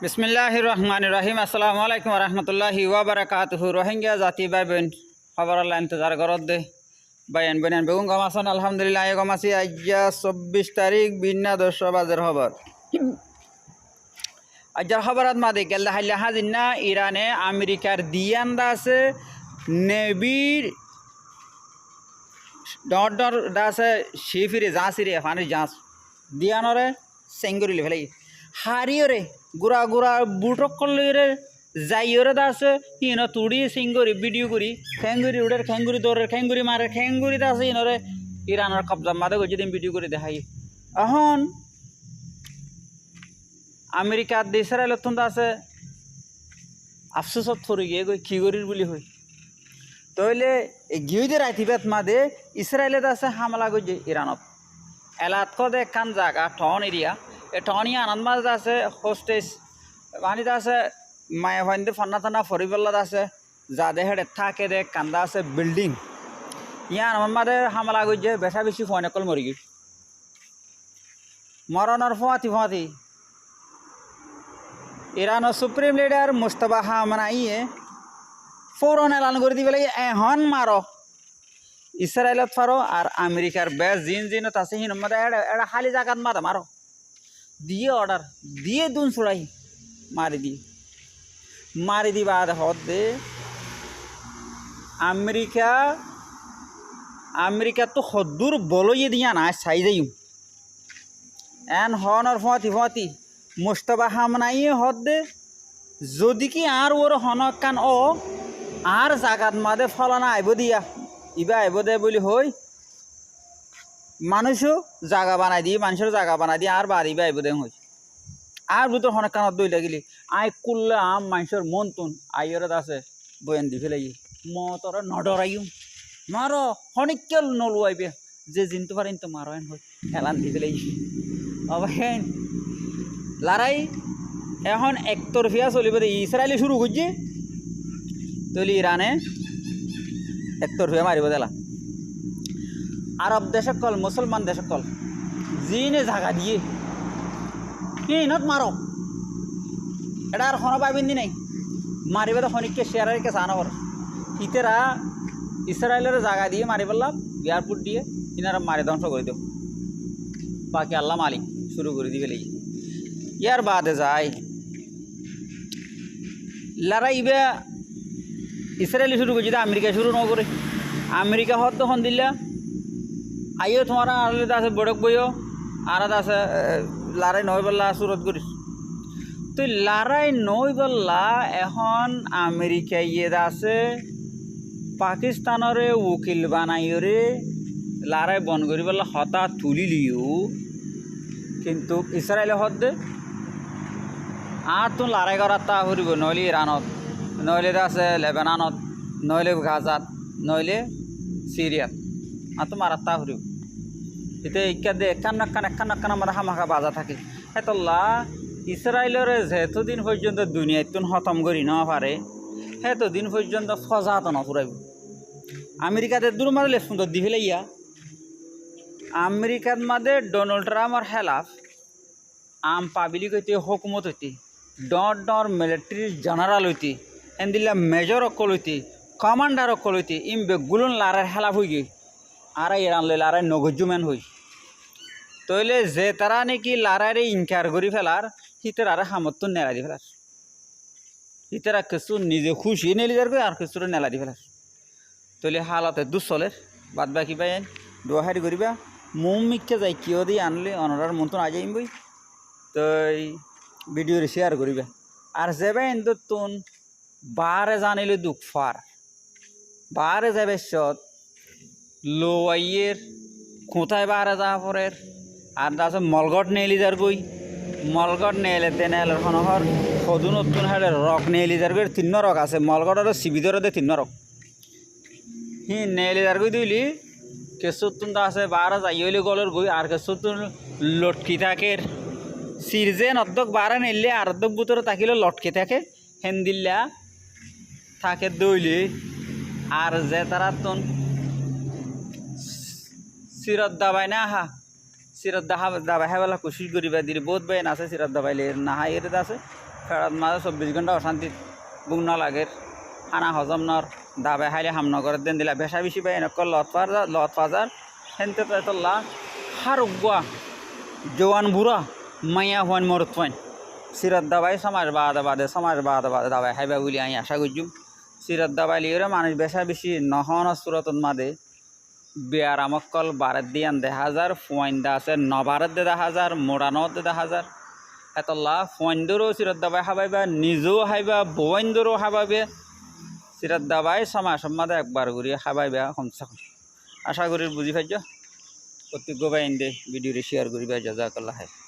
বিসমিল্লাহির রহমানির রহিম। আসসালামু আলাইকুম রহমতুল্লাহি ওয়া বারাকাতুহু। রোহিঙ্গা জাতি ভাই বোন খবর আল্লাহ ইন্তজার করত দে বাইন বইনান বেগুন গম আছেন আলহামদুলিল্লাহ। এই গম আছি আজ্ঞা 24 তারিখ বিনা 10 বাজের খবর। আজ্জার খবরাত মাদে গেল হাইলা হাজিনা ইরানে আমেরিকার দিয়ান্দা আছে নেভির ডর ডর আছে শিফিরে জাঁসিরে ফানির জাঁস দিয়ানরে সেঙ্গুরিলে ফেলাই হারিয়রে গুড়া গুড়া বুটক করলে যাইরে আছে ইন তুড়ি সিঙ্গুরি ভিডিও করি খেঙ্গুরি উড়ের খেঙ্গুরি দৌড়ের খেঙ্গুরি মারে খেঙ্গুরিতে আছে ইনরে ইরানের কবজা মাদে যদি ভিডিও করে দেখাই এখন আমেরিকার ইসরায়েলের তুন আছে আফসোসত থরি গিয়ে গই খিগরির বুলি হই তইলে গিয়ে রাইতিবাত মাদে ইসরায়েলের আছে হামলা গই ইরানত এলাত কদে কান জায়গা টন এরিয়া এ টনিয়া আনন্দ মাছ আছে হোস্টেজ পানিতে আছে মায়া ফাইন্দে ফান্না টান্না ফরিবল্লাত আছে যা দে হেডে থাকে দে কান্দা আছে বিল্ডিং ইয়া আমার মাদে হামলা গই যে বেশা বেশি ফোন কল মরি গই মরণর ফুয়াতি ইরানের সুপ্রিম লিডার মুস্তফা হামনাইয়ে ফৌরন এলান করে দিবে লাগে এখন মারো ইসরায়েলত ফারো আর আমেরিকার বেশ জিনত আছে হিন মধ্যে এটা খালি জায়গাত মারো দিয়ে অর্ডার দিয়ে দুন ছড়াই মারি দিবা হদ দে আমেরিকা তো সদ্দূর বলইয়ে দিয়া না চাই যাই এন হনর ফুয়াতি মুস্তফা হামনাইয়ে হদ দে যদি কি আর ওর হনক কান ও আর জাগাত মাদে ফলানা আইব দিয়া ইবা আইব দে বলি হই মানুষও জাগা বানাই দিয়ে মানুষের জাগা বানাই দিয়ে আর বাড়ি আইব দে হই আর বুতো হনক কানত দই লাগিলি আই কুল্লা আম মানুষের মন তুন আইয়রে আছে বয়ান দি ফেলাই মতর নডরাইম মারো হনিকেল নলু আইবে যে জিনতে পারেন তো মারো হই এলান দি ফেলাই অবহেন লড়াই এখন একতরফিয়া চলিব দে ইসরায়েলি শুরু করছে তৈলি ইরানে একতরফিয়া মারিব দেলা আরব দেশক কল মুসলমান দেশক কল জিনে জাগা দিয়ে ইনত মারো এটা আর হন পাইবেন নাই মারিবে তো খনিককে শেয়ারকে চানবর ইতেরা ইসরায়েলের জায়গা দিয়ে মারি বললাম এয়ারপোর্ট দিয়ে ইনারা মারি ধ্বংস করে দেব বাকি আল্লাহ মালিক শুরু করে দিবে লেগে ইয়ার বাদে যায় লড়াইবে ইসরায়েলি শুরু করছি আমেরিকা শুরু ন করে আমেরিকা হত তখন দিলা আইও তোমার আলাদা আছে বড়ক বইও আলাদা আছে লড়াই নয় বললা সুরত করিস তুই লড়াই নয় বললা এখন আমেরিকা ইয়ে আছে পাকিস্তানরে উকিল বানাইরে লড়াই বন করি বললা হতা তুলিলিও কিন্তু ইসরায়েলে হত দে আর তো লড়াই করার তা ফুরিব নইলে ইরানত নইলে আছে লেবাননত নইলে গাজাত নইলে সিরিয়াত আর তো মারার তা ফুরিব এতে ইকা দে একান আমার হামাখা বাজা থাকে হেতল্লা ইসরায়েলের যেতদিন পর্যন্ত দুনিয়াতুন খতম করি ন পারে সেতদিন পর্যন্ত ফজাত নফুরাইব আমেরিকাতে দূর মারলে সুন্দর দি ফেলাইয়া আমেরিকার মাদে ডোনাল্ড ট্রাম্পর হেলাফ আম পাবলিক হইতে হকুমত হইতে ডর মিলিটারি জেনারেল হইতে এন্দিল্লা মেজর অকল হইতে কমান্ডার অকল হইতে ইম বেগুলন লারার হেলাফ হই গে আর ইরান লে লারাই নগজুমেন হই তইলে যে তারা নাকি লারারে ইনকার করি ফেলার হিতের আর সামর্থ্য নেলা দি ফেলার হিতেরা কিছু নিজে খুশি নেলি যার আর কিছু নেলা দি ফেলার তইলে হালাতে দুঃচলের বাদ বাকি পাই দোহারি করিবা মুমিককে যাই কিয় দিয়ে আনলে অনারার মতন আজ বই তই ভিডিও শেয়ার করিবা আর যাবে কিন্তু তুন বারে জানিলে দুঃখ ফার বারে যাবে সত লো আইয়ের কোথায় বারে যা পরের আর তাছে মলগট নেলি যার গই মলগট নেলে তেনেলের খনহর সদু নতুন হেলে রক নেলি যার গই 3 রক আছে মলগটর সিবিদর দে 3 রক হি নেলি যার গই দিলি কেসুতুন আছে বারে যাইলে গলের গই আর কেসুতুন লটকি থাকে সিরজেন অর্ধক বারে নেলে আর অর্ধক বুতরে তাকিলে লটকে থাকে হেন্দিল্লা থাকে দইলে আর যে তারা তুন সিরত দাবাই না হা সিরত দাবাই হেবেলা কোশিশ করিবা দিলে বহুত বেন আছে সিরত দাবাইলে না হা এর আছে ফেরাত মাঝে 24 ঘন্টা অশান্তি বুক ন লাগে খানা হজম নর দাবে খাইলে হামনগরের দেন দিলা বেশা বেশি পাই এনেক লত ফাজার হেনতে তো লা হারুগুয়া জোয়ান বুড়া মাইয়া হওয়ান মরত ফাইন সিরাত দাবাই সমাজ বাদে দাবাই খাইবা বলে আমি আশা করছুম সিরাত দাবাই লিয়ে মানুষ বেশা বেশি নহন সুরতন মাদে বেয়ার আমকল বারের দিয়ান 10,000 ফুয়াইন্দা আছে নবারের 10,000 মোড়ানত 10,000 এতলা ফুয়াইন্দরও সিরাত দাবাই খাবাইবা নিজেও খাইবা বইন্দরও খাবাইবে সিরাত দাবাই সমাজ সম্মাদে একবার ঘুরি খাবাইবা কমসে কম আশা করি বুঝি পাইছ প্রত্যেক বাইন্দে ভিডিওটি শেয়ার করিবা জাজাকাল্লাহ খাই